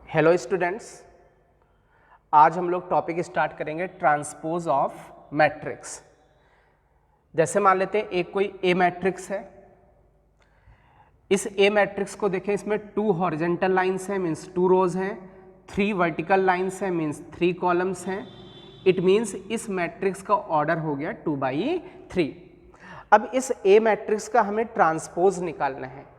Hello students, आज हम लोग टॉपिक स्टार्ट करेंगे ट्रांसपोज ऑफ मैट्रिक्स। जैसे मान लेते हैं एक कोई ए मैट्रिक्स है। इस ए मैट्रिक्स को देखें, इसमें 2 हॉरिजेंटल लाइंस हैं मीन्स 2 रोज हैं, 3 वर्टिकल लाइंस हैं मीन्स 3 कॉलम्स हैं। इट मीन्स इस मैट्रिक्स का ऑर्डर हो गया 2/3। अब इस ए मैट्रिक्स का हमें ट्रांसपोज निकालना है,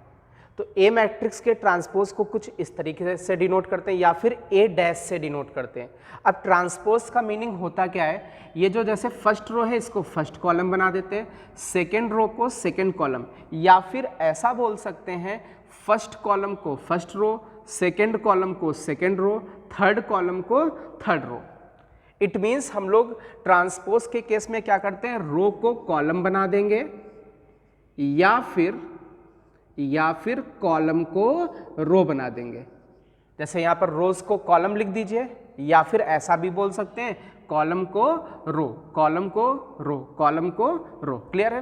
तो ए मैट्रिक्स के ट्रांसपोज को कुछ इस तरीके से डिनोट करते हैं या फिर ए डैश से डिनोट करते हैं। अब ट्रांसपोज का मीनिंग होता क्या है, ये जो जैसे फर्स्ट रो है इसको फर्स्ट कॉलम बना देते हैं, सेकेंड रो को सेकेंड कॉलम, या फिर ऐसा बोल सकते हैं फर्स्ट कॉलम को फर्स्ट रो, सेकेंड कॉलम को सेकेंड रो, थर्ड कॉलम को थर्ड रो। इट मीन्स हम लोग ट्रांसपोज के केस में क्या करते हैं, रो को कॉलम बना देंगे या फिर कॉलम को रो बना देंगे। जैसे यहाँ पर रोज को कॉलम लिख दीजिए, या फिर ऐसा भी बोल सकते हैं कॉलम को रो, कॉलम को रो, कॉलम को रो। क्लियर है?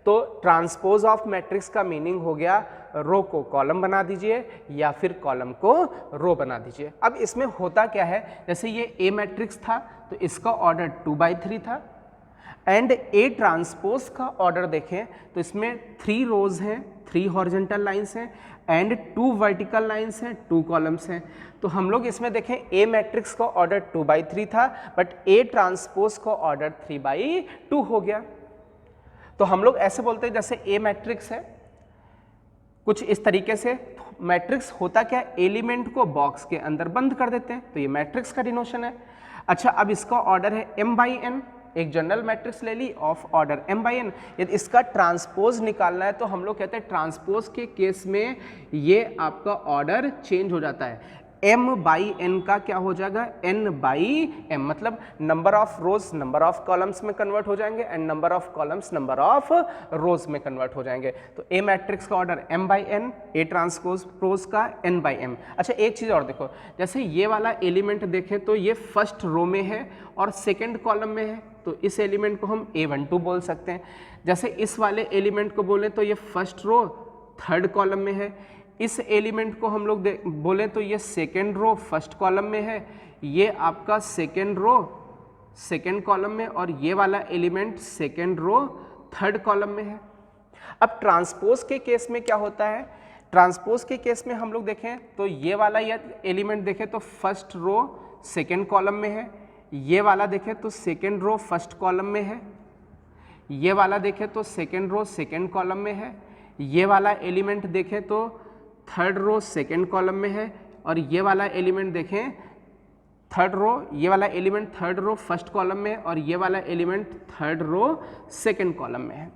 तो ट्रांसपोज ऑफ मैट्रिक्स का मीनिंग हो गया रो को कॉलम बना दीजिए या फिर कॉलम को रो बना दीजिए। अब इसमें होता क्या है, जैसे ये ए मैट्रिक्स था तो इसका ऑर्डर 2/3 था, एंड ए ट्रांसपोज का ऑर्डर देखें तो इसमें 3 रोज हैं, 3 हॉरिजेंटल लाइंस हैं एंड 2 वर्टिकल लाइंस हैं, 2 कॉलम्स हैं। तो हम लोग इसमें देखें ए मैट्रिक्स का ऑर्डर 2/3 था, बट ए ट्रांसपोज का ऑर्डर 3/2 हो गया। तो हम लोग ऐसे बोलते हैं जैसे ए मैट्रिक्स है कुछ इस तरीके से। मैट्रिक्स होता क्या, एलिमेंट को बॉक्स के अंदर बंद कर देते हैं, तो ये मैट्रिक्स का डिनोशन है। अच्छा, अब इसका ऑर्डर है m/n, एक जनरल मैट्रिक्स ले ली ऑफ ऑर्डर m/n। यदि इसका ट्रांसपोज निकालना है तो हम लोग कहते हैं ट्रांसपोज के केस में ये आपका ऑर्डर चेंज हो जाता है। m/n का क्या हो जाएगा, n/m, मतलब number of rose number of columns में कन्वर्ट हो जाएंगे and number of columns number of रोज में कन्वर्ट हो जाएंगे। तो ए मैट्रिक्स का ऑर्डर m/n, ए ट्रांसपोज का n/m। अच्छा, एक चीज और देखो, जैसे ये वाला एलिमेंट देखें तो ये फर्स्ट रो में है और सेकेंड कॉलम में है, तो इस एलिमेंट को हम a12 बोल सकते हैं। जैसे इस वाले एलिमेंट को बोले तो ये फर्स्ट रो थर्ड कॉलम में है, इस एलिमेंट को हम लोग बोले तो ये सेकेंड रो फर्स्ट कॉलम में है, ये आपका सेकेंड रो सेकेंड कॉलम में, और ये वाला element second row third column में है। अब ट्रांसपोज के केस में क्या होता है, ट्रांसपोज के केस में हम लोग देखें तो ये वाला एलिमेंट देखें तो फर्स्ट रो सेकेंड कॉलम में है, ये वाला देखें तो सेकेंड रो फर्स्ट कॉलम में है, ये वाला देखें तो सेकेंड रो सेकेंड कॉलम में है, ये वाला एलिमेंट देखें तो थर्ड रो सेकेंड कॉलम में है, और ये वाला एलिमेंट देखें थर्ड रो, ये वाला element third row first column में, और ये वाला element third row second column में है।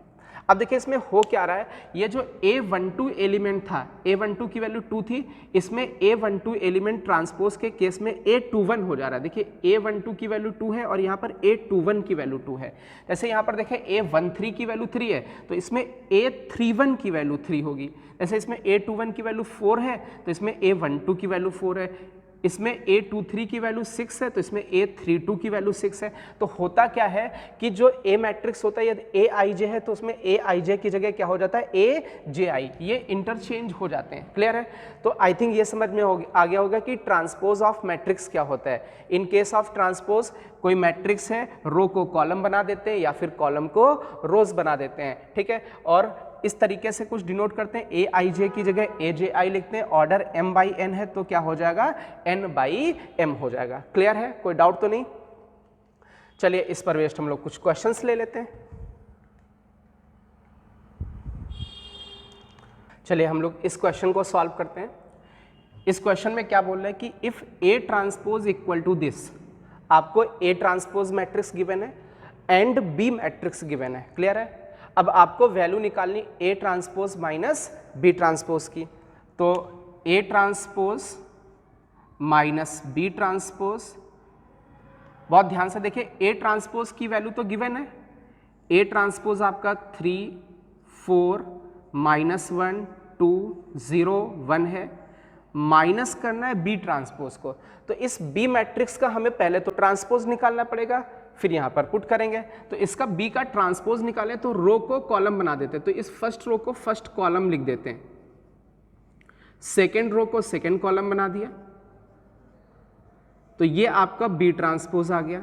अब देखिए इसमें हो क्या रहा है, ये जो a12 एलिमेंट था, a12 की वैल्यू 2 थी, इसमें a12 एलिमेंट ट्रांसपोज के केस में a21 हो जा रहा है। देखिए a12 की वैल्यू 2 है और यहाँ पर a21 की वैल्यू 2 है। जैसे यहाँ पर देखें a13 की वैल्यू 3 है तो इसमें a31 की वैल्यू 3 होगी। जैसे इसमें a21 की वैल्यू 4 है तो इसमें a12 की वैल्यू 4 है, इसमें a23 की वैल्यू 6 है तो इसमें a32 की वैल्यू 6 है। तो होता क्या है कि जो ए मैट्रिक्स होता है यदि aij है तो उसमें aij की जगह क्या हो जाता है, aji, ये इंटरचेंज हो जाते हैं। क्लियर है? तो आई थिंक ये समझ में आ गया होगा कि ट्रांसपोज ऑफ मैट्रिक्स क्या होता है। इन केस ऑफ ट्रांसपोज कोई मैट्रिक्स है, रो को कॉलम बना देते हैं या फिर कॉलम को रोज बना देते हैं। ठीक है, और इस तरीके से कुछ डिनोट करते हैं, aij की जगह aji लिखते हैं, ऑर्डर m/n है तो क्या हो जाएगा, n/m हो जाएगा। क्लियर है? कोई डाउट तो नहीं? चलिए इस पर बेस्ड हम लोग कुछ क्वेश्चंस ले लेते हैं। चलिए हम लोग इस क्वेश्चन को सॉल्व करते हैं। इस क्वेश्चन में क्या बोल रहे हैं कि if a transpose equal to this, आपको a ट्रांसपोज मैट्रिक्स गिवन है एंड b मैट्रिक्स गिवन है। क्लियर है? अब आपको वैल्यू निकालनी a transpose minus b transpose की, तो a transpose minus b transpose, बहुत ध्यान से देखिए a ट्रांसपोज की वैल्यू तो गिवन है, a ट्रांसपोज आपका 3 4 -1 2 0 1 है, माइनस करना है b ट्रांसपोज को। तो इस b मैट्रिक्स का हमें पहले तो ट्रांसपोज निकालना पड़ेगा, फिर यहाँ पर पुट करेंगे। तो इसका b का ट्रांसपोज निकालें तो रो को कॉलम बना देते हैं, तो इस फर्स्ट रो को फर्स्ट कॉलम लिख देते हैं, सेकेंड रो को सेकेंड कॉलम बना दिया, तो ये आपका बी ट्रांसपोज आ गया।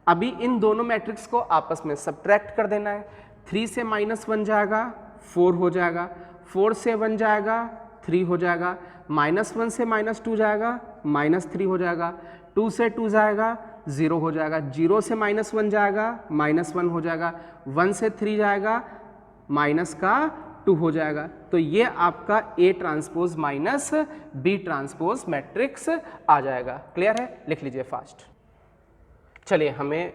अभी इन दोनों मैट्रिक्स को आपस में सब्ट्रैक्ट कर देना है। 3 से -1 जाएगा 4 हो जाएगा, 4 से 1 जाएगा 3 हो जाएगा, -1 से -2 जाएगा -3 हो जाएगा, 2 से 2 जाएगा 0 हो जाएगा, 0 से -1 जाएगा -1 हो जाएगा, 1 से 3 जाएगा -2 हो जाएगा। तो ये आपका A transpose minus B transpose matrix आ जाएगा। क्लियर है? लिख लीजिए फास्ट। चलिए हमें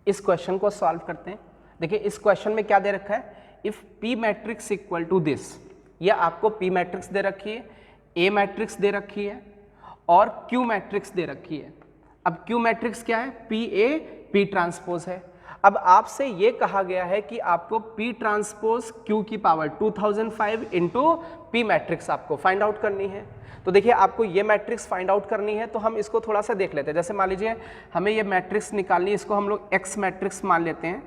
इस क्वेश्चन को सॉल्व करते हैं। देखिए इस क्वेश्चन में क्या दे रखा है, if P matrix equal to this, ये आपको P मैट्रिक्स दे रखी है, A मैट्रिक्स दे रखी है और Q मैट्रिक्स दे रखी है। अब Q मैट्रिक्स क्या है, PA P ट्रांसपोज है। अब आपसे ये कहा गया है कि आपको P ट्रांसपोज Q की पावर 2005 इंटू P मैट्रिक्स आपको फाइंड आउट करनी है। तो देखिए आपको ये मैट्रिक्स फाइंड आउट करनी है, तो हम इसको थोड़ा सा देख लेते हैं। जैसे मान लीजिए हमें ये मैट्रिक्स निकालनी है, इसको हम लोग X मैट्रिक्स मान लेते हैं।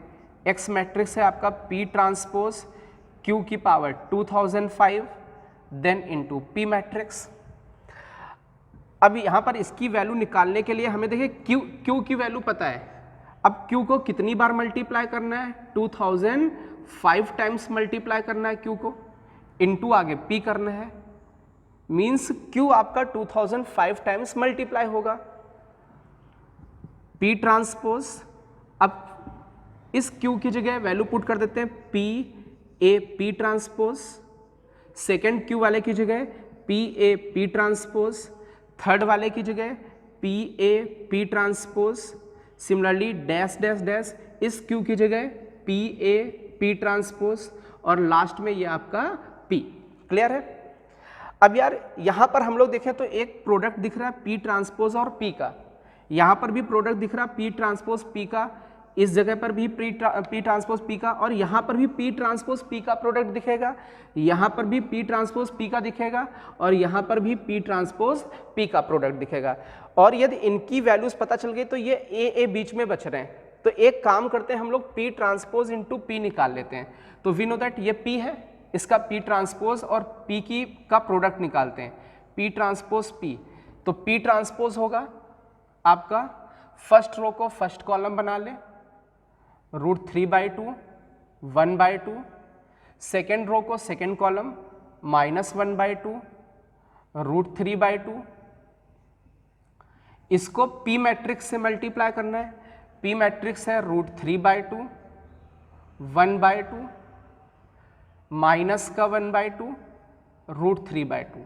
X मैट्रिक्स है आपका P ट्रांसपोज Q की power 2005 then into P matrix. अब यहाँ पर इसकी वैल्यू निकालने के लिए हमें देखिए Q की वैल्यू पता है। अब Q को कितनी बार मल्टीप्लाई करना है, 2005 टाइम्स मल्टीप्लाई करना है Q को, इनटू आगे P करना है, मीन्स Q आपका 2005 टाइम्स मल्टीप्लाई होगा P ट्रांसपोज। अब इस Q की जगह वैल्यू पुट कर देते हैं P A P transpose, second Q वाले की जगह P A P transpose, third वाले की जगह P A P transpose, similarly dash dash dash इस Q की जगह P A P ट्रांसपोज और लास्ट में ये आपका P। क्लियर है? अब यार यहाँ पर हम लोग देखें तो एक प्रोडक्ट दिख रहा है P ट्रांसपोज और P का, यहाँ पर भी प्रोडक्ट दिख रहा है P ट्रांसपोज P का, इस जगह पर भी P ट्रांसपोज P का, और यहाँ पर भी P ट्रांसपोज P का प्रोडक्ट दिखेगा, यहाँ पर भी P ट्रांसपोज P का दिखेगा और यहाँ पर भी P ट्रांसपोज P का प्रोडक्ट दिखेगा। और यदि इनकी वैल्यूज पता चल गई तो ये A बीच में बच रहे हैं, तो एक काम करते हैं हम लोग P ट्रांसपोज इंटू P निकाल लेते हैं। तो वी नो दैट ये P है, इसका P ट्रांसपोज और P की का प्रोडक्ट निकालते हैं, P ट्रांसपोज P। तो P ट्रांसपोज होगा आपका फर्स्ट रो को फर्स्ट कॉलम बना ले, √3/2 1/2, सेकेंड रो को सेकेंड कॉलम -1/2 √3/2। इसको P मैट्रिक्स से मल्टीप्लाई करना है, P मैट्रिक्स है √3/2 1/2 माइनस का 1/2 √3/2।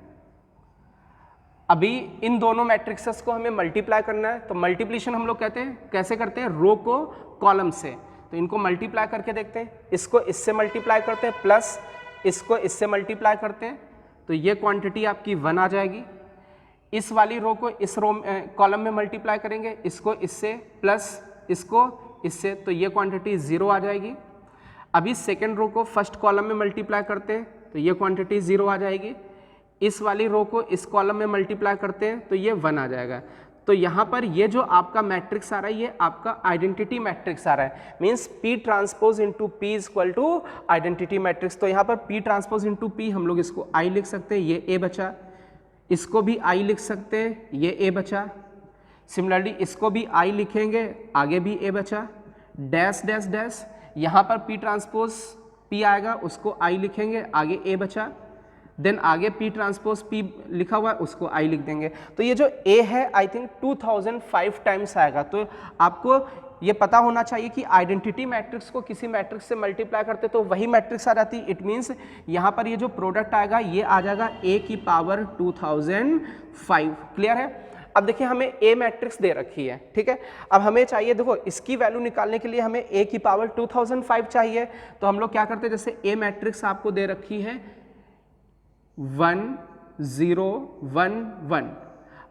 अभी इन दोनों मैट्रिक्सेस को हमें मल्टीप्लाई करना है, तो मल्टीप्लिकेशन हम लोग कहते हैं कैसे करते हैं, रो को कॉलम से। तो इनको मल्टीप्लाई करके देखते हैं, इसको इससे मल्टीप्लाई करते हैं प्लस इसको इससे मल्टीप्लाई करते हैं, तो ये क्वांटिटी आपकी 1 आ जाएगी। इस वाली रो को इस रो कॉलम में मल्टीप्लाई करेंगे, इसको इससे प्लस इसको इससे, तो ये क्वांटिटी 0 आ जाएगी। अभी सेकेंड रो को फर्स्ट कॉलम में मल्टीप्लाई करते हैं, तो ये क्वांटिटी 0 आ जाएगी। इस वाली रो को इस कॉलम में मल्टीप्लाई करते हैं तो ये 1 आ जाएगा। तो यहाँ पर ये जो आपका मैट्रिक्स आ रहा है ये आपका आइडेंटिटी मैट्रिक्स आ रहा है, means P transpose into P equal to identity matrix. तो यहाँ पर P ट्रांसपोज इंटू P हम लोग इसको I लिख सकते हैं, ये A बचा, इसको भी I लिख सकते हैं, ये A बचा, सिमिलरली इसको भी I लिखेंगे, आगे भी A बचा, डैश डैश डैश, यहाँ पर P ट्रांसपोज P आएगा, उसको I लिखेंगे, आगे A बचा, देन आगे P ट्रांसपोज P लिखा हुआ है उसको I लिख देंगे। तो ये जो A है आई थिंक 2005 टाइम्स आएगा। तो आपको ये पता होना चाहिए कि आइडेंटिटी मैट्रिक्स को किसी मैट्रिक्स से मल्टीप्लाई करते तो वही मैट्रिक्स आ जाती। इट मीन्स यहाँ पर ये जो प्रोडक्ट आएगा ये आ जाएगा A की पावर 2005। क्लियर है? अब देखिए हमें A मैट्रिक्स दे रखी है, ठीक है। अब हमें चाहिए, देखो इसकी वैल्यू निकालने के लिए हमें A की पावर 2005 चाहिए। तो हम लोग क्या करते हैं, जैसे A मैट्रिक्स आपको दे रखी है 1 0 1 1,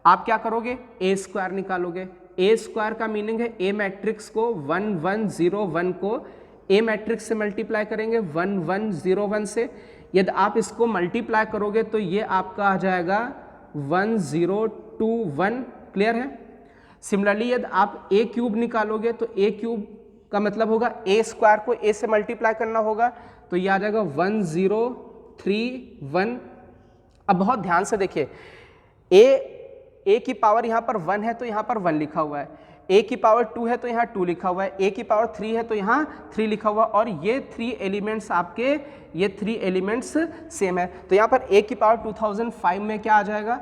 आप क्या करोगे, A स्क्वायर निकालोगे। A स्क्वायर का मीनिंग है A मैट्रिक्स को 1 1 0 1 को A मैट्रिक्स से मल्टीप्लाई करेंगे 1 1 0 1 से। यदि आप इसको मल्टीप्लाई करोगे तो ये आपका आ जाएगा 1 0 2 1। क्लियर है? सिमिलरली यदि आप A क्यूब निकालोगे तो A क्यूब का मतलब होगा A स्क्वायर को A से मल्टीप्लाई करना होगा, तो ये आ जाएगा 1 0 3 1। अब बहुत ध्यान से देखिए, ए की पावर यहाँ पर 1 है तो यहाँ पर 1 लिखा हुआ है, ए की पावर 2 है तो यहाँ 2 लिखा हुआ है, ए की पावर 3 है तो यहाँ 3 लिखा हुआ, और ये 3 एलिमेंट्स आपके, ये 3 एलिमेंट्स सेम है। तो यहाँ पर ए की पावर 2005 में क्या आ जाएगा,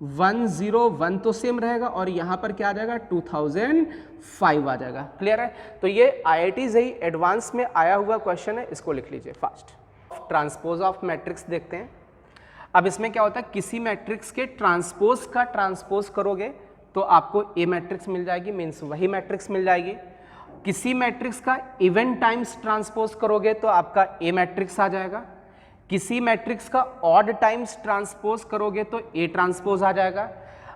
101 तो सेम रहेगा, और यहाँ पर क्या आ जाएगा 2005 आ जाएगा। क्लियर है? तो ये IIT JEE एडवांस में आया हुआ क्वेश्चन है, इसको लिख लीजिए फास्ट। ट्रांसपोज ऑफ मैट्रिक्स देखते हैं। अब इसमें क्या होता है, किसी मैट्रिक्स के ट्रांसपोज का ट्रांसपोज करोगे तो आपको ए मैट्रिक्स मिल जाएगी, मीन्स वही मैट्रिक्स मिल जाएगी। किसी मैट्रिक्स का इवन टाइम्स ट्रांसपोज करोगे तो आपका ए मैट्रिक्स आ जाएगा। किसी मैट्रिक्स का ऑड टाइम्स ट्रांसपोज करोगे तो ए ट्रांसपोज आ जाएगा।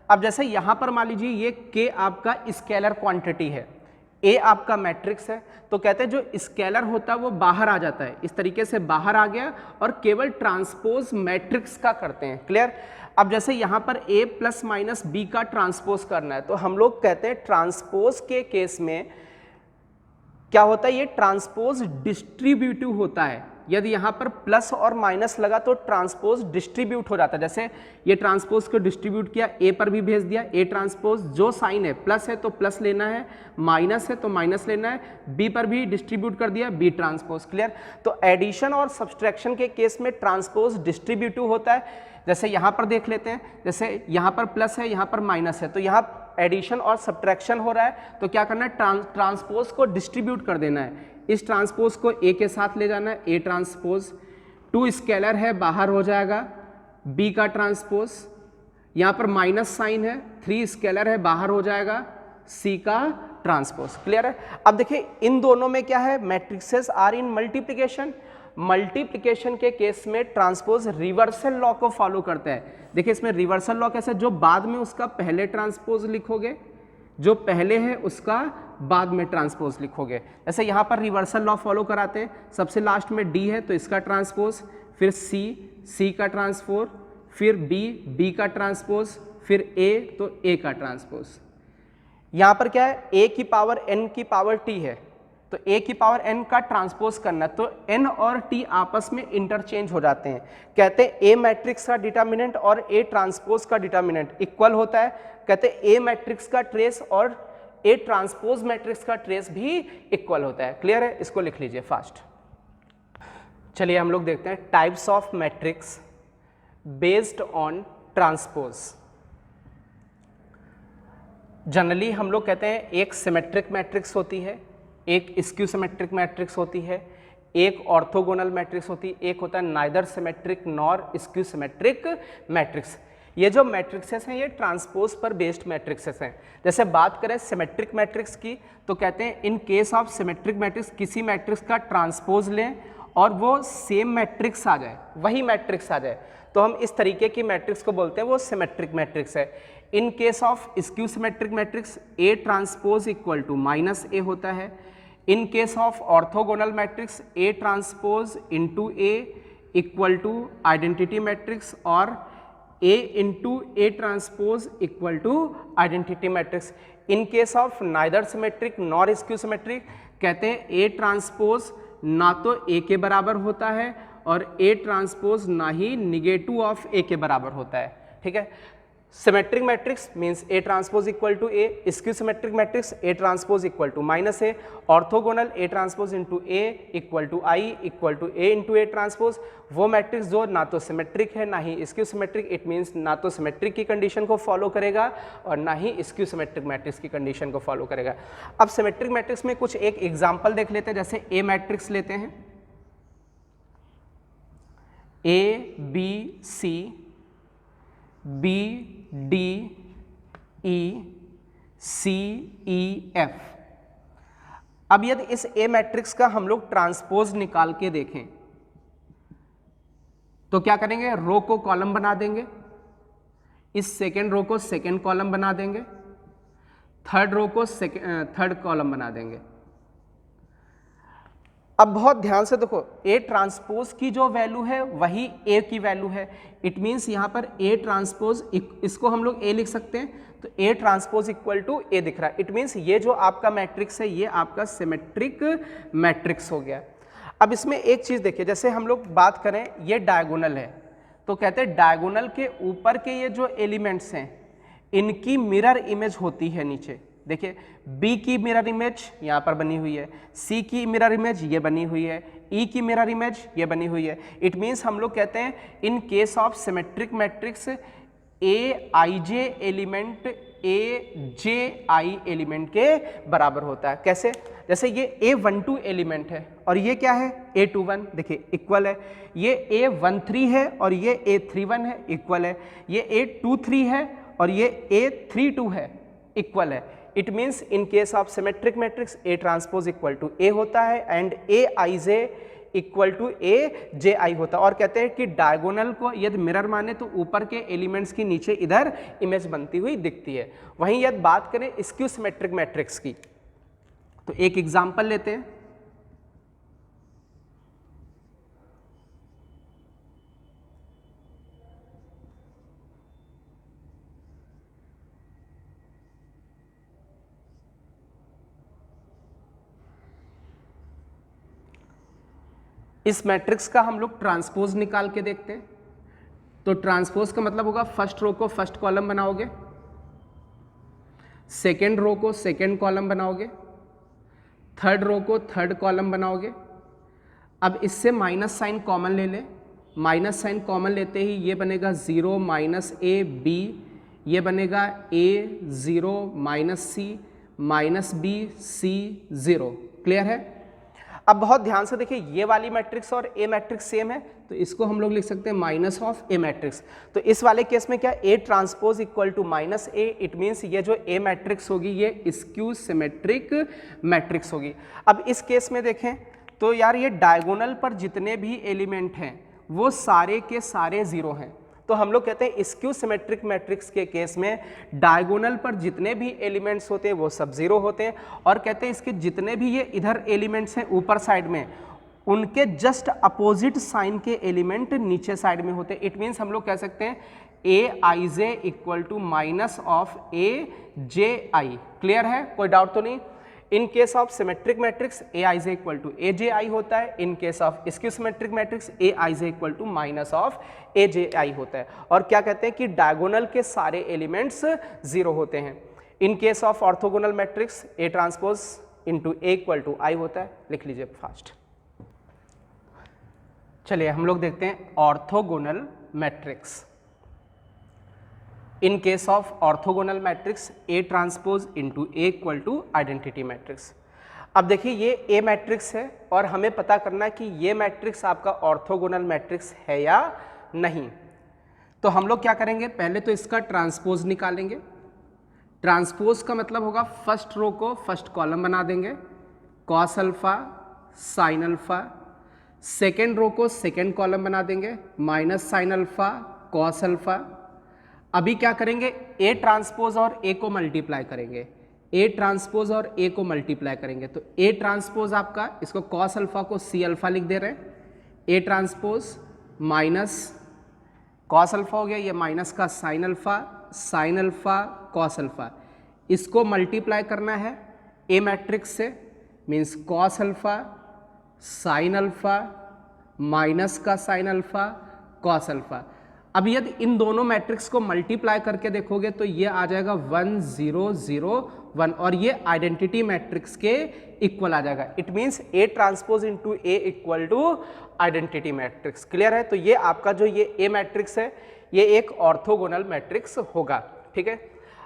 अब जैसे यहाँ पर मान लीजिए ये के आपका स्केलर क्वांटिटी है, ए आपका मैट्रिक्स है, तो कहते हैं जो स्केलर होता है वो बाहर आ जाता है, इस तरीके से बाहर आ गया, और केवल ट्रांसपोज मैट्रिक्स का करते हैं। क्लियर? अब जैसे यहाँ पर a प्लस माइनस बी का ट्रांसपोज करना है, तो हम लोग कहते हैं ट्रांसपोज के केस में क्या होता है, ये ट्रांसपोज डिस्ट्रीब्यूटिव होता है। यदि यहाँ पर प्लस और माइनस लगा तो ट्रांसपोज डिस्ट्रीब्यूट हो जाता है। जैसे ये ट्रांसपोज को डिस्ट्रीब्यूट किया, ए पर भी भेज दिया, ए ट्रांसपोज जो साइन है, प्लस है तो प्लस लेना है, माइनस है तो माइनस लेना है, बी पर भी डिस्ट्रीब्यूट कर दिया, बी ट्रांसपोज। क्लियर? तो एडिशन और सब्सट्रैक्शन के केस में ट्रांसपोज डिस्ट्रीब्यूटिव होता है। जैसे यहाँ पर देख लेते हैं, जैसे यहाँ पर प्लस है, यहाँ पर माइनस है, तो यहाँ एडिशन और सब्ट्रैक्शन हो रहा है, तो क्या करना है, ट्रांसपोज को डिस्ट्रीब्यूट कर देना है। इस ट्रांसपोज को ए के साथ ले जाना है, ए ट्रांसपोज, 2 स्केलर है बाहर हो जाएगा, बी का ट्रांसपोज, यहाँ पर माइनस साइन है, 3 स्केलर है बाहर हो जाएगा, सी का ट्रांसपोज। क्लियर है? अब देखिए इन दोनों में क्या है, matrices are in multiplication. Multiplication के केस में ट्रांसपोज रिवर्सल लॉ को फॉलो करता है। देखिए इसमें रिवर्सल लॉ कैसे, जो बाद में उसका पहले ट्रांसपोज लिखोगे, जो पहले है उसका बाद में ट्रांसपोज लिखोगे। जैसे यहाँ पर रिवर्सल लॉ फॉलो कराते हैं, सबसे लास्ट में डी है तो इसका ट्रांसपोज, फिर सी का ट्रांसपोज, फिर बी का ट्रांसपोज, फिर ए तो ए का ट्रांसपोज। यहाँ पर क्या है, ए की पावर एन की पावर टी है, तो ए की पावर एन का ट्रांसपोज करना, तो एन और टी आपस में इंटरचेंज हो जाते हैं। कहते हैं ए मैट्रिक्स का डिटर्मिनेंट और ए ट्रांसपोज का डिटर्मिनेंट इक्वल होता है। कहते हैं ए मैट्रिक्स का ट्रेस और ए ट्रांसपोज मैट्रिक्स का ट्रेस भी इक्वल होता है। क्लियर है? इसको लिख लीजिए फास्ट। चलिए हम लोग देखते हैं types of matrix based on transpose. Generally हम लोग कहते हैं एक सिमेट्रिक मैट्रिक्स होती है, एक स्क्यू सिमेट्रिक मैट्रिक्स होती है, एक ऑर्थोगोनल मैट्रिक्स होती है, एक होता है neither symmetric nor skew symmetric matrix. ये जो मैट्रिक्सेस हैं ये ट्रांसपोज पर बेस्ड मैट्रिक्सेस हैं। जैसे बात करें सिमेट्रिक मैट्रिक्स की, तो कहते हैं in case of symmetric matrix किसी मैट्रिक्स का ट्रांसपोज लें और वो सेम मैट्रिक्स आ जाए, वही मैट्रिक्स आ जाए, तो हम इस तरीके की मैट्रिक्स को बोलते हैं वो सिमेट्रिक मैट्रिक्स है। In case of skew symmetric matrix A transpose equal to minus A होता है। In case of orthogonal matrix A transpose into A equal to identity matrix और A into A transpose equal to identity matrix. In case of neither symmetric nor skew symmetric कहते हैं A transpose ना तो ए के बराबर होता है और ए ट्रांसपोज ना ही निगेटिव ऑफ ए के बराबर होता है। ठीक है? Symmetric matrix means A transpose equal to A, skew symmetric matrix A transpose equal to minus A, orthogonal A transpose into A equal to I equal to A into A transpose. वो matrix जो ना तो symmetric है ना ही skew symmetric, it means ना तो symmetric की कंडीशन को फॉलो करेगा और ना ही स्क्यू सिमेट्रिक मैट्रिक्स की कंडीशन को फॉलो करेगा। अब सिमेट्रिक मैट्रिक्स में कुछ एक एग्जाम्पल देख लेते हैं। जैसे ए मैट्रिक्स लेते हैं, a b c b d e c e f. अब यदि इस ए मैट्रिक्स का हम लोग ट्रांसपोज निकाल के देखें तो क्या करेंगे, रो को कॉलम बना देंगे, इस सेकेंड रो को सेकेंड कॉलम बना देंगे, थर्ड रो को थर्ड कॉलम बना देंगे। अब बहुत ध्यान से देखो, ए ट्रांसपोज की जो वैल्यू है वही ए की वैल्यू है। इट मीन्स यहाँ पर ए ट्रांसपोज, इसको हम लोग ए लिख सकते हैं, तो ए ट्रांसपोज इक्वल टू ए दिख रहा है। इट मीन्स ये जो आपका मैट्रिक्स है ये आपका सिमेट्रिक मैट्रिक्स हो गया। अब इसमें एक चीज़ देखिए, जैसे हम लोग बात करें ये डायगोनल है, तो कहते हैं डायगोनल के ऊपर के ये जो एलिमेंट्स हैं इनकी मिरर इमेज होती है नीचे। देखिए बी की मिरर इमेज यहाँ पर बनी हुई है, सी की मिरर इमेज ये बनी हुई है, ई की मिरर इमेज ये बनी हुई है। इट मीन्स हम लोग कहते हैं in case of symmetric matrix A I J element A J I element के बराबर होता है। कैसे? जैसे ये A12 एलिमेंट है और ये क्या है A21, देखिए इक्वल है। ये A13 है और ये A31 है, इक्वल है। ये A23 है और ये A32 है, इक्वल है। It means in case of symmetric matrix A transpose equal to A होता है and A i J equal to A j आई होता है। और कहते हैं कि डायगोनल को यदि मिरर माने तो ऊपर के एलिमेंट्स की नीचे इधर इमेज बनती हुई दिखती है। वहीं यदि बात करें स्क्यू सिमेट्रिक मैट्रिक्स की तो एक एग्जांपल लेते हैं। इस मैट्रिक्स का हम लोग ट्रांसपोज निकाल के देखते हैं। तो ट्रांसपोज का मतलब होगा फर्स्ट रो को फर्स्ट कॉलम बनाओगे, सेकेंड रो को सेकेंड कॉलम बनाओगे, थर्ड रो को थर्ड कॉलम बनाओगे। अब इससे माइनस साइन कॉमन ले ले, माइनस साइन कॉमन लेते ही ये बनेगा 0 माइनस ए बी, ये बनेगा ए 0 माइनस सी माइनस बी सी 0। क्लियर है? अब बहुत ध्यान से देखिए ये वाली मैट्रिक्स और ए मैट्रिक्स सेम है तो इसको हम लोग लिख सकते हैं माइनस ऑफ ए मैट्रिक्स। तो इस वाले केस में क्या A transpose equal to minus A, it means ये जो ए मैट्रिक्स होगी ये स्क्यू सिमेट्रिक मैट्रिक्स होगी। अब इस केस में देखें तो यार ये डायगोनल पर जितने भी एलिमेंट हैं वो सारे के सारे जीरो हैं। तो हम लोग कहते हैं स्क्यू सिमेट्रिक मैट्रिक्स के केस में डायगोनल पर जितने भी एलिमेंट्स होते हैं वो सब जीरो होते हैं। और कहते हैं इसके जितने भी ये इधर एलिमेंट्स हैं ऊपर साइड में उनके जस्ट अपोजिट साइन के एलिमेंट नीचे साइड में होते हैं। इट मीन्स हम लोग कह सकते हैं A I J equal to minus of A J I. Clear है? कोई डाउट तो नहीं? In case of symmetric matrix A I J equal to A J आई होता है। In case of skew symmetric matrix A I J equal to minus of A J आई होता है। और क्या कहते हैं कि डायगोनल के सारे एलिमेंट्स जीरो होते हैं। In case of orthogonal matrix A transpose into A equal to I होता है। लिख लीजिए फास्ट। चलिए हम लोग देखते हैं orthogonal matrix. In case of orthogonal matrix A transpose into A equal to identity matrix. अब देखिए ये ए मैट्रिक्स है और हमें पता करना है कि ये मैट्रिक्स आपका ऑर्थोगोनल मैट्रिक्स है या नहीं। तो हम लोग क्या करेंगे, पहले तो इसका ट्रांसपोज निकालेंगे। ट्रांसपोज का मतलब होगा फर्स्ट रो को फर्स्ट कॉलम बना देंगे, cos alpha sine alpha. Second row को सेकेंड कॉलम बना देंगे, minus sine alpha cos alpha. अभी क्या करेंगे, ए ट्रांसपोज और ए को मल्टीप्लाई करेंगे, ए ट्रांसपोज और ए को मल्टीप्लाई करेंगे। तो ए ट्रांसपोज आपका, इसको कॉस अल्फा को सी अल्फा लिख दे रहे हैं, ए ट्रांसपोज माइनस कॉस अल्फा हो गया, ये माइनस का साइन अल्फा कॉस अल्फा। इसको मल्टीप्लाई करना है ए मैट्रिक्स से, means cos alpha sine alpha minus का साइन अल्फा कॉस अल्फा। अब यदि इन दोनों मैट्रिक्स को मल्टीप्लाई करके देखोगे तो ये आ जाएगा 1 0 0 1 और ये आइडेंटिटी मैट्रिक्स के इक्वल आ जाएगा। It means A transpose into A equal to identity matrix. Clear है? तो ये आपका जो ये ए मैट्रिक्स है ये एक ऑर्थोगोनल मैट्रिक्स होगा। ठीक है?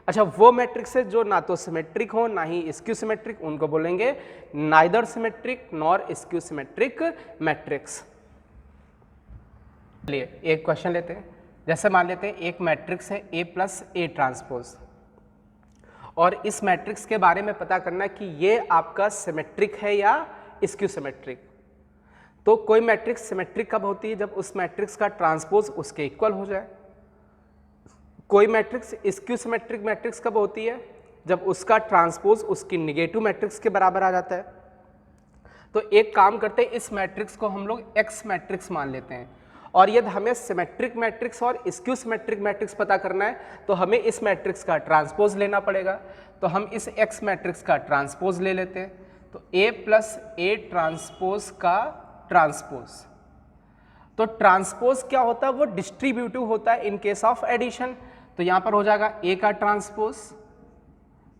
अच्छा, वो मैट्रिक्स है जो ना तो सिमेट्रिक हो ना ही स्क्यू सिमेट्रिक, उनको बोलेंगे neither symmetric nor skew symmetric matrix. चलिए एक क्वेश्चन लेते हैं। जैसे मान लेते हैं एक मैट्रिक्स है ए प्लस ए ट्रांसपोज और इस मैट्रिक्स के बारे में पता करना है कि ये आपका सिमेट्रिक है या स्क्यू सिमेट्रिक। तो कोई मैट्रिक्स सिमेट्रिक कब होती है, जब उस मैट्रिक्स का ट्रांसपोज उसके इक्वल हो जाए। कोई मैट्रिक्स स्क्यू सिमेट्रिक मैट्रिक्स कब होती है, जब उसका ट्रांसपोज उसकी निगेटिव मैट्रिक्स के बराबर आ जाता है। तो एक काम करते हैं, इस मैट्रिक्स को हम लोग एक्स मैट्रिक्स मान लेते हैं और यदि हमें सिमेट्रिक मैट्रिक्स और स्क्यू सिमेट्रिक मैट्रिक्स पता करना है तो हमें इस मैट्रिक्स का ट्रांसपोज लेना पड़ेगा। तो हम इस एक्स मैट्रिक्स का ट्रांसपोज ले लेते हैं। तो ए प्लस ए ट्रांसपोज का ट्रांसपोज, तो ट्रांसपोज क्या होता है, वो डिस्ट्रीब्यूटिव होता है इन केस ऑफ एडिशन। तो यहां पर हो जाएगा ए का ट्रांसपोज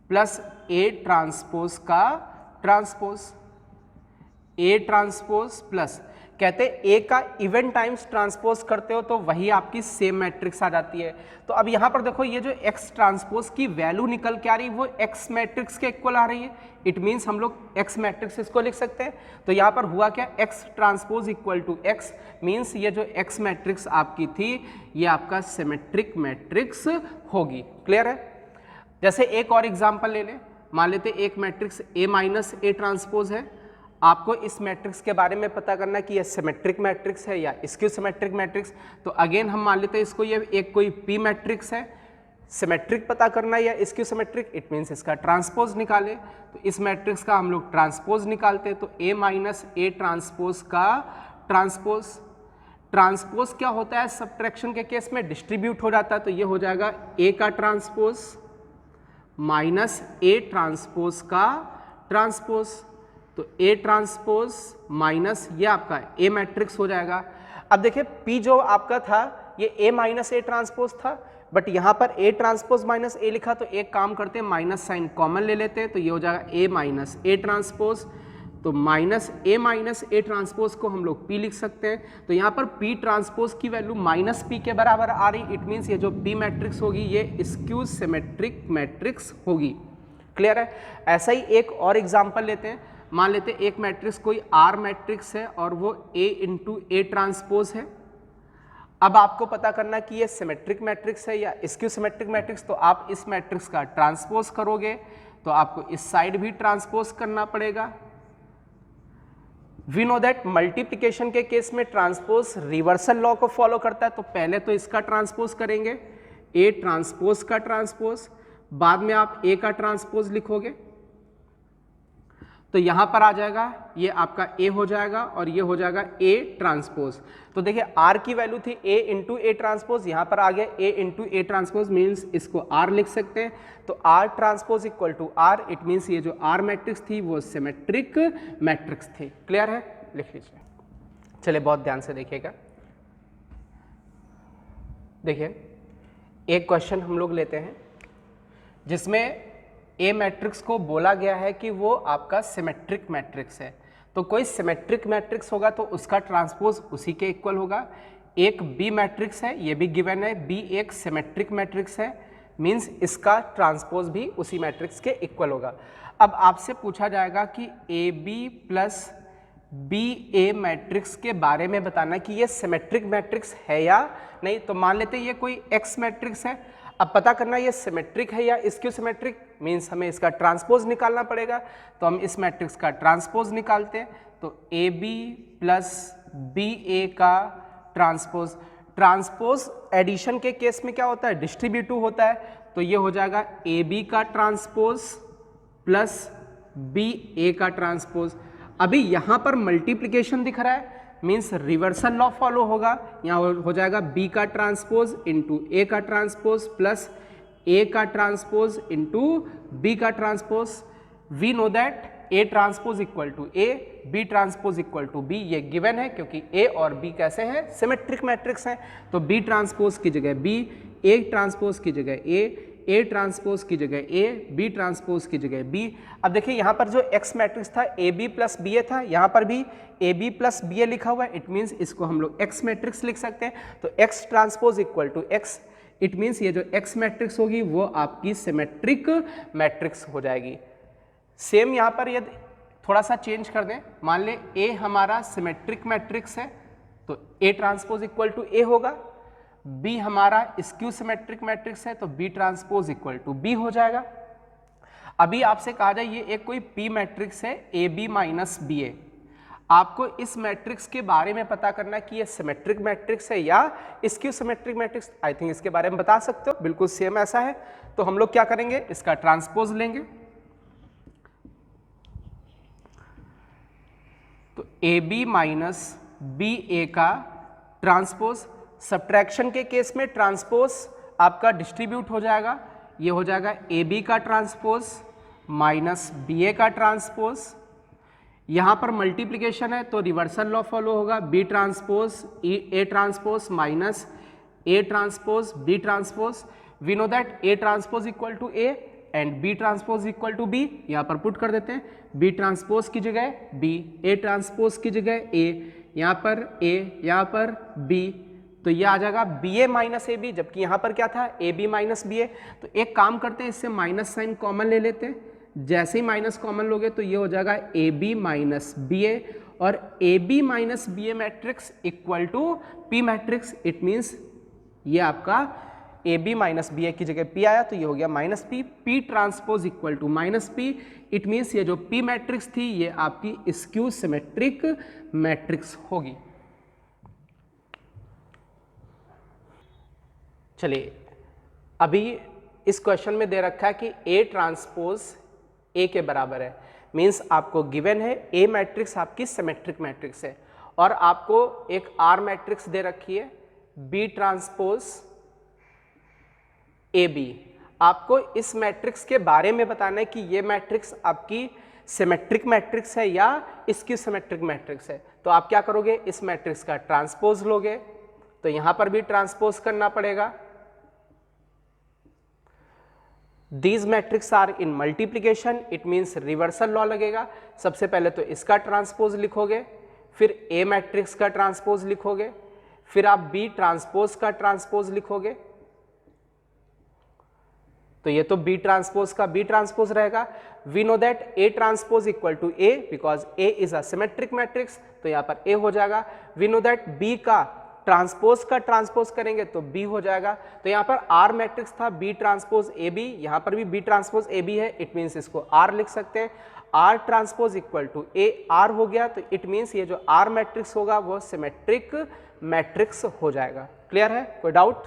प्लस ए ट्रांसपोज का ट्रांसपोज, ए ट्रांसपोज प्लस, कहते हैं ए का इवन टाइम्स ट्रांसपोज करते हो तो वही आपकी सेम मैट्रिक्स आ जाती है। तो अब यहां पर देखो ये जो एक्स ट्रांसपोज की वैल्यू निकल के आ रही है वो एक्स मैट्रिक्स के इक्वल आ रही है। इट मीन्स हम लोग एक्स मैट्रिक्स इसको लिख सकते हैं। तो यहां पर हुआ क्या, x transpose equal to x, means ये जो एक्स मैट्रिक्स आपकी थी ये आपका सिमेट्रिक मैट्रिक्स होगी। क्लियर है? जैसे एक और एग्जाम्पल ले लें, मान लेते एक matrix A minus A transpose है। आपको इस मैट्रिक्स के बारे में पता करना कि ये सिमेट्रिक मैट्रिक्स है या स्क्यू सिमेट्रिक मैट्रिक्स। तो अगेन हम मान लेते हैं इसको ये एक कोई पी मैट्रिक्स है, सिमेट्रिक पता करना है या स्क्यू सिमेट्रिक, इट मीन्स इसका ट्रांसपोज निकाले। तो इस मैट्रिक्स का हम लोग ट्रांसपोज निकालते हैं, तो ए माइनस ए ट्रांसपोज का ट्रांसपोज। ट्रांसपोज क्या होता है, सब्ट्रैक्शन के केस में डिस्ट्रीब्यूट हो जाता है, तो ये हो जाएगा ए का ट्रांसपोज माइनस ए ट्रांसपोज का ट्रांसपोज। तो ए ट्रांसपोज माइनस ये आपका ए मैट्रिक्स हो जाएगा। अब देखिए पी जो आपका था ये ए माइनस ए ट्रांसपोज था, बट यहाँ पर ए ट्रांसपोज माइनस ए लिखा, तो एक काम करते हैं माइनस साइन कॉमन ले लेते हैं, तो ये हो जाएगा ए माइनस ए ट्रांसपोज। तो माइनस ए ट्रांसपोज को हम लोग पी लिख सकते हैं। तो यहाँ पर पी ट्रांसपोज की वैल्यू माइनस पी के बराबर आ रही, इट मीन्स ये जो पी मैट्रिक्स होगी ये स्क्यू सिमेट्रिक मैट्रिक्स होगी। क्लियर है? ऐसा ही एक और एग्जाम्पल लेते हैं, मान लेते हैं एक मैट्रिक्स कोई आर मैट्रिक्स है और वो ए इंटू ए ट्रांसपोज है। अब आपको पता करना कि ये सिमेट्रिक मैट्रिक्स है या स्क्यू सिमेट्रिक मैट्रिक्स, तो आप इस मैट्रिक्स का ट्रांसपोज करोगे तो आपको इस साइड भी ट्रांसपोज करना पड़ेगा। वी नो दैट मल्टीप्लिकेशन के केस में ट्रांसपोज रिवर्सल लॉ को फॉलो करता है, तो पहले तो इसका ट्रांसपोज करेंगे, ए ट्रांसपोज का ट्रांसपोज, बाद में आप ए का ट्रांसपोज लिखोगे तो यहां पर आ जाएगा ये आपका ए हो जाएगा और ये हो जाएगा ए ट्रांसपोज। तो देखिए आर की वैल्यू थी ए इंटू ए ट्रांसपोज, यहां पर आ गया A into A transpose, means इसको आर लिख सकते हैं। तो R transpose equal to R, it means ये जो आर मैट्रिक्स थी वो सिमेट्रिक मैट्रिक्स थी। क्लियर है? लिख लीजिए। चलिए बहुत ध्यान से देखिएगा। देखिए एक क्वेश्चन हम लोग लेते हैं जिसमें ए मैट्रिक्स को बोला गया है कि वो आपका सिमेट्रिक मैट्रिक्स है। तो कोई सिमेट्रिक मैट्रिक्स होगा तो उसका ट्रांसपोज उसी के इक्वल होगा। एक बी मैट्रिक्स है, ये भी गिवन है, बी एक सिमेट्रिक मैट्रिक्स है, मींस इसका ट्रांसपोज भी उसी मैट्रिक्स के इक्वल होगा। अब आपसे पूछा जाएगा कि A B plus B A matrix के बारे में बताना कि ये सिमेट्रिक मैट्रिक्स है या नहीं। तो मान लेते हैं ये कोई एक्स मैट्रिक्स है, अब पता करना ये सिमेट्रिक है या स्क्यू सिमेट्रिक, मीन्स हमें इसका ट्रांसपोज निकालना पड़ेगा। तो हम इस मैट्रिक्स का ट्रांसपोज निकालते हैं, तो A B plus B A का ट्रांसपोज। ट्रांसपोज एडिशन के केस में क्या होता है, डिस्ट्रीब्यूटिव होता है, तो ये हो जाएगा ए बी का ट्रांसपोज प्लस बी ए का ट्रांसपोज। अभी यहाँ पर मल्टीप्लिकेशन दिख रहा है, मीन्स रिवर्सल लॉ फॉलो होगा, यहाँ हो जाएगा बी का ट्रांसपोज इंटू ए का ट्रांसपोज प्लस ए का ट्रांसपोज इंटू बी का transpose. We know that A transpose equal to A, B transpose equal to B, ये गिवन है क्योंकि ए और बी कैसे हैं, सिमेट्रिक मैट्रिक्स हैं। तो बी ट्रांसपोज की जगह बी, ए ट्रांसपोज की जगह ए ट्रांसपोज की जगह ए, बी ट्रांसपोज की जगह बी। अब देखिए यहाँ पर जो एक्स मैट्रिक्स था ए बी प्लस बी ए था, यहाँ पर भी ए बी प्लस बी ए लिखा हुआ है, इट मीन्स इसको हम लोग एक्स मैट्रिक्स लिख सकते हैं। तो x transpose equal to x, it means ये जो एक्स मैट्रिक्स होगी वो आपकी सिमेट्रिक मैट्रिक्स हो जाएगी। सेम यहाँ पर यदि थोड़ा सा चेंज कर दें, मान लें ए हमारा सिमेट्रिक मैट्रिक्स है तो A transpose equal to A होगा, बी हमारा स्क्यू सिमेट्रिक मैट्रिक्स है तो B transpose equal to B हो जाएगा। अभी आपसे कहा जाए ये एक कोई पी मैट्रिक्स है ए बी माइनस बी ए, आपको इस मैट्रिक्स के बारे में पता करना है कि ये सिमेट्रिक मैट्रिक्स है या skew symmetric matrix. I think इसके बारे में बता सकते हो, बिल्कुल सेम ऐसा है। तो हम लोग क्या करेंगे, इसका ट्रांसपोज लेंगे, तो A B minus B A का ट्रांसपोज। सब्ट्रैक्शन के केस में ट्रांसपोज आपका डिस्ट्रीब्यूट हो जाएगा, ये हो जाएगा ए बी का ट्रांसपोज माइनस बी ए का ट्रांसपोज, यहाँ पर मल्टीप्लिकेशन है तो रिवर्सल लॉ फॉलो होगा, B transpose A transpose minus A transpose B transpose. We know that A transpose equal to A and B transpose equal to B. यहाँ पर put कर देते हैं, बी ट्रांसपोज की जगह बी, ए ट्रांसपोज की जगह ए, यहाँ पर ए, यहाँ पर बी, तो ये आ जाएगा B A minus A B, जबकि यहाँ पर क्या था A B minus B A. तो एक काम करते हैं, इससे माइनस साइन कॉमन ले लेते हैं, जैसे ही माइनस कॉमन लोगे तो ये हो जाएगा A B minus B A, और A B minus B A matrix equal to P matrix. It means ये आपका A B minus B A की जगह पी आया तो ये हो गया minus P, P transpose equal to minus P. It means ये जो पी मैट्रिक्स थी ये आपकी स्क्यू सिमेट्रिक मैट्रिक्स होगी। चलिए, अभी इस क्वेश्चन में दे रखा है कि ए ट्रांसपोज ए के बराबर है, मीन्स आपको गिवन है ए मैट्रिक्स आपकी सिमेट्रिक मैट्रिक्स है, और आपको एक आर मैट्रिक्स दे रखी है बी ट्रांसपोज ए बी। आपको इस मैट्रिक्स के बारे में बताना है कि ये मैट्रिक्स आपकी सिमेट्रिक मैट्रिक्स है या इसकी सिमेट्रिक मैट्रिक्स है। तो आप क्या करोगे, इस मैट्रिक्स का ट्रांसपोज लोगे, तो यहां पर भी ट्रांसपोज करना पड़ेगा। These matrices are in multiplication, it means reversal law लगेगा। सबसे पहले तो इसका ट्रांसपोज लिखोगे, फिर A मैट्रिक्स का ट्रांसपोज लिखोगे, फिर आप B ट्रांसपोज का ट्रांसपोज लिखोगे। तो ये तो B ट्रांसपोज का B ट्रांसपोज रहेगा। We know that A transpose equal to A because A is a symmetric matrix, तो यहाँ पर A हो जाएगा। वी नो दैट B का ट्रांसपोज करेंगे तो B हो जाएगा। तो यहाँ पर R मैट्रिक्स था B ट्रांसपोज ए बी, यहाँ पर भी B ट्रांसपोज ए बी है, इट मीन्स इसको R लिख सकते हैं। R transpose equal to A R हो गया, तो इट मीन्स ये जो R मैट्रिक्स होगा वो सिमेट्रिक मैट्रिक्स हो जाएगा। क्लियर है, कोई डाउट?